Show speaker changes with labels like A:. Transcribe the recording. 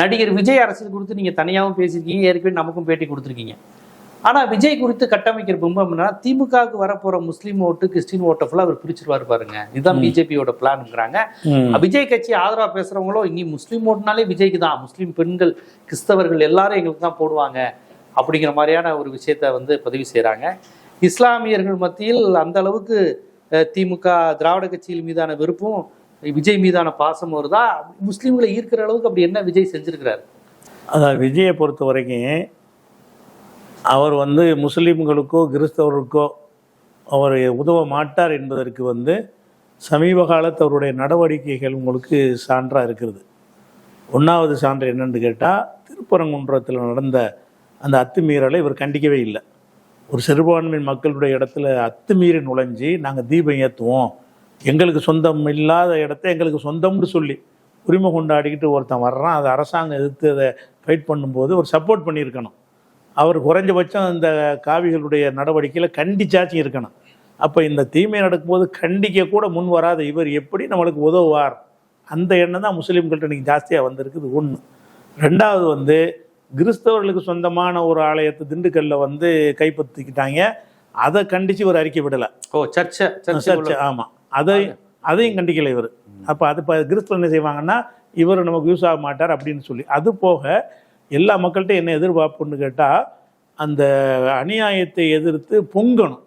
A: நடிகர் விஜய் அரசியல் குறித்து நீங்கள் தனியாகவும் பேசியிருக்கீங்க, ஏற்கனவே நமக்கும் பேட்டி கொடுத்துருக்கீங்க. ஆனால் விஜய் குறித்து கட்டமைக்கிற பிம்பம்னா திமுகவுக்கு வரப்போகிற முஸ்லீம் ஓட்டு கிறிஸ்டின் ஓட்டை ஃபுல்லாக அவர் பிரிச்சுருவார் பாருங்க. இதுதான் பிஜேபியோட பிளான்ங்கிறாங்க. விஜய் கட்சி ஆதரவாக பேசுகிறவங்களோ இனி முஸ்லீம் ஓட்டுனாலே விஜய்க்கு தான், முஸ்லீம் பெண்கள் கிறிஸ்தவர்கள் எல்லாரும் எங்களுக்கு தான் போடுவாங்க அப்படிங்கிற மாதிரியான ஒரு விஷயத்த வந்து பதிவு செய்கிறாங்க. இஸ்லாமியர்கள் மத்தியில் அந்த அளவுக்கு திமுக திராவிட கட்சிகள் மீதான வெறுப்பும் விஜய் மீதான பாசம் வருதா? முஸ்லீம்களை ஈர்க்கிற அளவுக்கு அப்படி என்ன விஜய் செஞ்சிருக்கிறார்?
B: அதான் விஜயை பொறுத்த வரைக்கும் அவர் வந்து முஸ்லீம்களுக்கோ கிறிஸ்தவர்களுக்கோ அவர் உதவ மாட்டார் என்பதற்கு வந்து சமீப காலத்து அவருடைய நடவடிக்கைகள் உங்களுக்கு சான்றாக இருக்கிறது. ஒன்றாவது சான்று என்னென்னு கேட்டால், திருப்பரங்குன்றத்தில் நடந்த அந்த அத்துமீறலை இவர் கண்டிக்கவே இல்லை. ஒரு சிறுபான்மை மக்களுடைய இடத்துல அத்துமீறி நுழைஞ்சி நாங்கள் தீபம் ஏற்றுவோம், எங்களுக்கு சொந்தம் இல்லாத இடத்த எங்களுக்கு சொந்தம்னு சொல்லி உரிமை கொண்டாடிக்கிட்டு ஒருத்தன் வர்றான், அதை அரசாங்கம் எதிர்த்து அதை ஃபைட் பண்ணும்போது ஒரு சப்போர்ட் பண்ணியிருக்கணும். அவர் குறைஞ்சபட்சம் இந்த காவிகளுடைய நடவடிக்கையில் கண்டிச்சாச்சும் இருக்கணும். அப்போ இந்த தீமை நடக்கும்போது கண்டிக்க கூட முன் வராத இவர் எப்படி நம்மளுக்கு உதவுவார்? அந்த எண்ணம் தான் முஸ்லீம்கள்ட்ட இன்றைக்கி ஜாஸ்தியாக வந்திருக்குது. ஒன்று. ரெண்டாவது வந்து கிறிஸ்தவர்களுக்கு சொந்தமான ஒரு ஆலயத்தை திண்டுக்கல்ல வந்து கைப்பற்றிக்கிட்டாங்க, அதை கண்டித்து ஒரு அறிக்கை விடலை. சர்ச்சை ஆமாம், அதையும் கண்டிக்கலை இவர். அப்போ அது இப்போ கிறிஸ்தவ என்ன செய்வாங்கன்னா இவர் நமக்கு யூஸ் ஆக மாட்டார் அப்படின்னு சொல்லி. அது போக எல்லா மக்கள்கிட்ட என்ன எதிர்பார்ப்புன்னு கேட்டால், அந்த அநியாயத்தை எதிர்த்து பொங்கணும்.